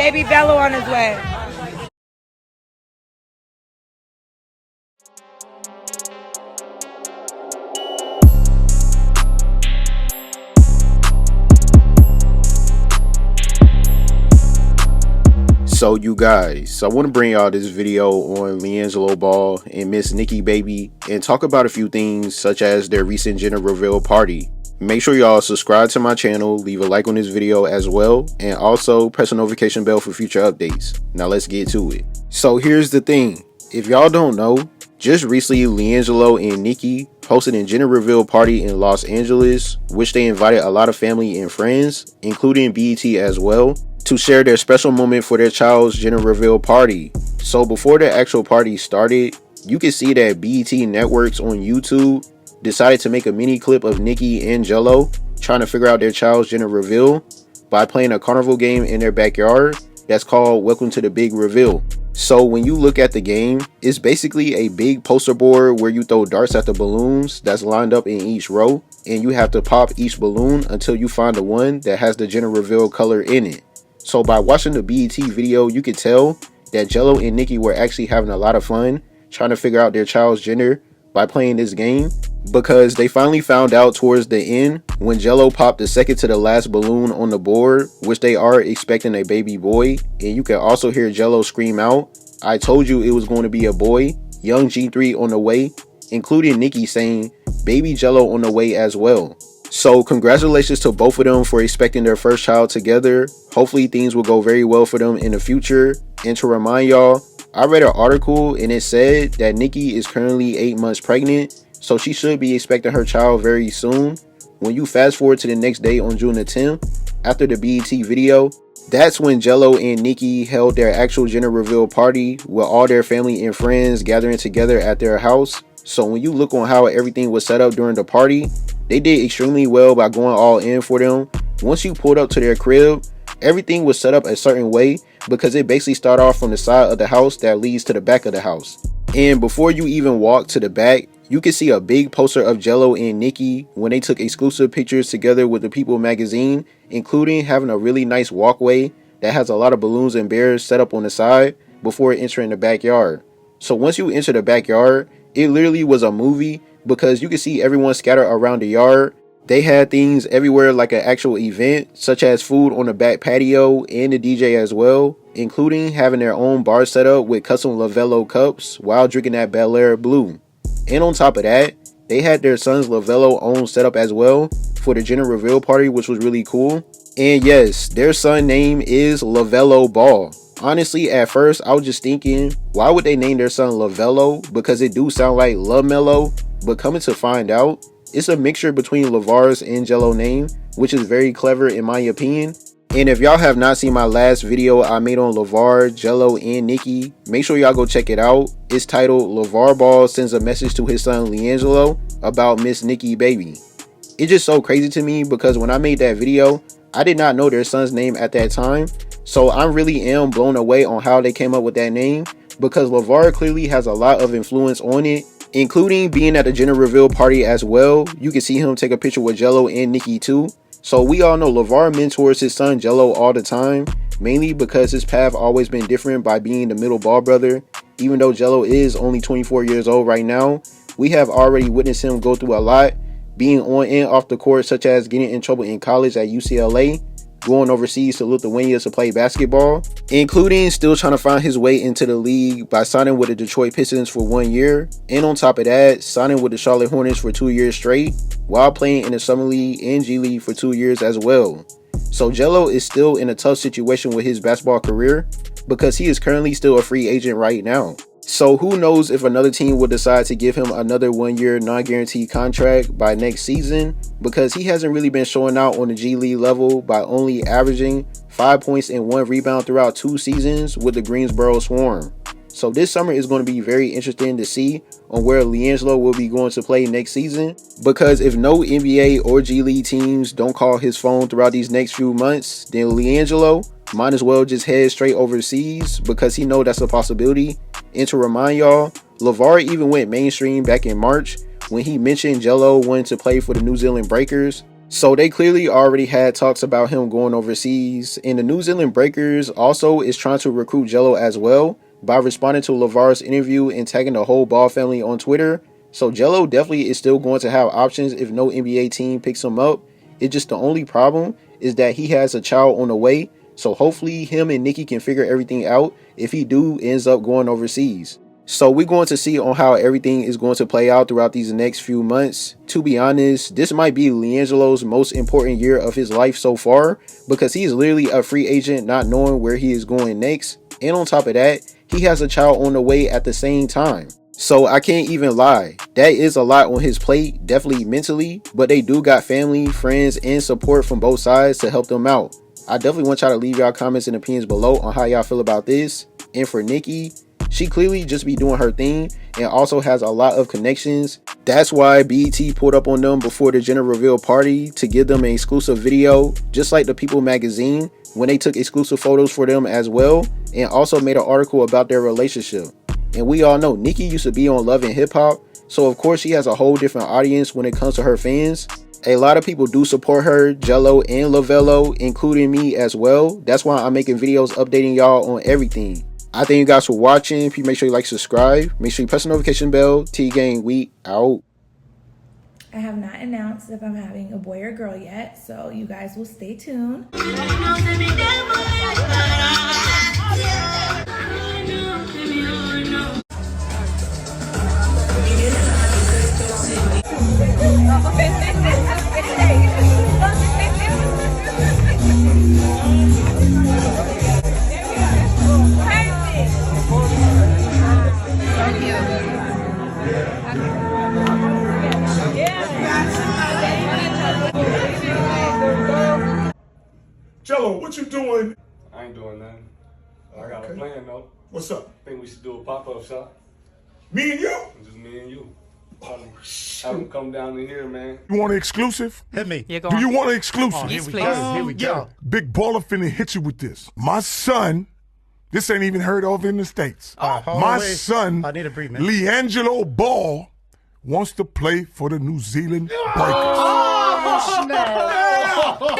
baby Bello on his way. So you guys, I want to bring y'all this video on LiAngelo Ball and Miss Nikki baby and talk about a few things such as their recent gender reveal party. Make sure y'all subscribe to my channel, leave a like on this video as well, and also press the notification bell for future updates. Now let's get to it. So here's the thing, if y'all don't know, just recently LiAngelo and Nikki hosted a gender reveal party in Los Angeles, which they invited a lot of family and friends, including BET as well, to share their special moment for their child's gender reveal party. So before the actual party started, you can see that BET Networks on YouTube decided to make a mini clip of Nikki and Gelo trying to figure out their child's gender reveal by playing a carnival game in their backyard that's called Welcome to the Big Reveal. So when you look at the game, it's basically a big poster board where you throw darts at the balloons that's lined up in each row, and you have to pop each balloon until you find the one that has the gender reveal color in it. So by watching the BET video, you could tell that Gelo and Nikki were actually having a lot of fun trying to figure out their child's gender by playing this game, because they finally found out towards the end when Gelo popped the second to the last balloon on the board, which they are expecting a baby boy, and you can also hear Gelo scream out, "I told you it was going to be a boy, young G3 on the way," including Nikki saying, "Baby Gelo on the way" as well. So congratulations to both of them for expecting their first child together. Hopefully things will go very well for them in the future. And to remind y'all, I read an article and it said that Nikki is currently 8 months pregnant, so she should be expecting her child very soon. When you fast forward to the next day on June the 10th, after the BET video, that's when Gelo and Nikki held their actual gender reveal party with all their family and friends gathering together at their house. So when you look on how everything was set up during the party, they did extremely well by going all in for them. Once you pulled up to their crib, everything was set up a certain way because it basically started off from the side of the house that leads to the back of the house. And before you even walk to the back, you can see a big poster of Gelo and Nikki when they took exclusive pictures together with the People magazine, including having a really nice walkway that has a lot of balloons and bears set up on the side before entering the backyard. So once you enter the backyard, it literally was a movie because you can see everyone scattered around the yard. They had things everywhere like an actual event, such as food on the back patio and the DJ as well, including having their own bar set up with custom Lavello cups while drinking that Bel Air Blue. And on top of that, they had their son's Lavello own setup as well for the gender reveal party, which was really cool. And yes, their son name is Lavello Ball. Honestly, at first, I was just thinking, why would they name their son Lavello? Because it do sound like LaMelo, but coming to find out, it's a mixture between LaVar's and Gelo name, which is very clever in my opinion. And if y'all have not seen my last video I made on LaVar, Gelo, and Nikki, make sure y'all go check it out. It's titled LaVar Ball Sends a Message to His Son LiAngelo About Miss Nikki Baby. It's just so crazy to me because when I made that video, I did not know their son's name at that time. So I really am blown away on how they came up with that name, because LaVar clearly has a lot of influence on it, including being at the gender reveal party as well. You can see him take a picture with Gelo and Nikki too. So we all know LaVar mentors his son Gelo all the time, mainly because his path always been different by being the middle ball brother. Even though Gelo is only 24 years old right now, we have already witnessed him go through a lot, being on and off the court, such as getting in trouble in college at UCLA, going overseas to Lithuania to play basketball, including still trying to find his way into the league by signing with the Detroit Pistons for 1 year, and on top of that, signing with the Charlotte Hornets for 2 years straight, while playing in the Summer League and G League for 2 years as well. So Gelo is still in a tough situation with his basketball career because he is currently still a free agent right now. So who knows if another team will decide to give him another 1 year non-guaranteed contract by next season, because he hasn't really been showing out on the G League level by only averaging 5 points and 1 rebound throughout 2 seasons with the Greensboro Swarm. So this summer is going to be very interesting to see on where LiAngelo will be going to play next season, because if no NBA or G League teams don't call his phone throughout these next few months, then LiAngelo might as well just head straight overseas, because he know that's a possibility. And to remind y'all, LaVar even went mainstream back in March when he mentioned Gelo wanted to play for the New Zealand Breakers. So they clearly already had talks about him going overseas, and the New Zealand Breakers also is trying to recruit Gelo as well by responding to LaVar's interview and tagging the whole Ball family on Twitter. So Gelo definitely is still going to have options if no NBA team picks him up. It's just the only problem is that he has a child on the way, so hopefully him and Nikki can figure everything out if he ends up going overseas. So we're going to see on how everything is going to play out throughout these next few months. To be honest, this might be LiAngelo's most important year of his life so far, because he is literally a free agent not knowing where he is going next. And on top of that, he has a child on the way at the same time. So I can't even lie, that is a lot on his plate, definitely mentally, but they do got family, friends, and support from both sides to help them out. I definitely want y'all to leave y'all comments and opinions below on how y'all feel about this. And for Nikki, she clearly just be doing her thing and also has a lot of connections. That's why BET pulled up on them before the gender reveal party to give them an exclusive video, just like the People magazine when they took exclusive photos for them as well, and also made an article about their relationship. And we all know Nikki used to be on Love and Hip Hop, so of course she has a whole different audience when it comes to her fans. A lot of people do support her, Gelo and Lavello, including me as well. That's why I'm making videos updating y'all on everything. I thank you guys for watching. Please make sure you like, subscribe. Make sure you press the notification bell. T-Gang, we out. I have not announced if I'm having a boy or girl yet, so you guys will stay tuned. Gelo, what you doing? I ain't doing nothing. I got a plan though. What's up? I think we should do a pop-up shop. Me and you? Just me and you. Have them come down in here, man. You want an exclusive? Hit me. Do you want an exclusive? Here we go. Here we go. Big Baller finna hit you with this. My son, this ain't even heard of in the States. My son, I need a brief, man. LiAngelo Ball, wants to play for the New Zealand Breakers.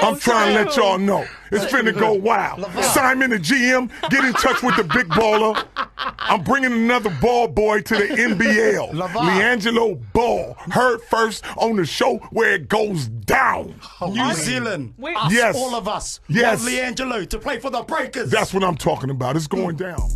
I'm trying to let y'all know. It's finna go wild. Simon, the GM, get in touch with the Big Baller. I'm bringing another ball boy to the NBL. LiAngelo Ball. Heard first on the show where it goes down. New Zealand. Yes. All of us. Yes. Want LiAngelo to play for the Breakers. That's what I'm talking about. It's going down.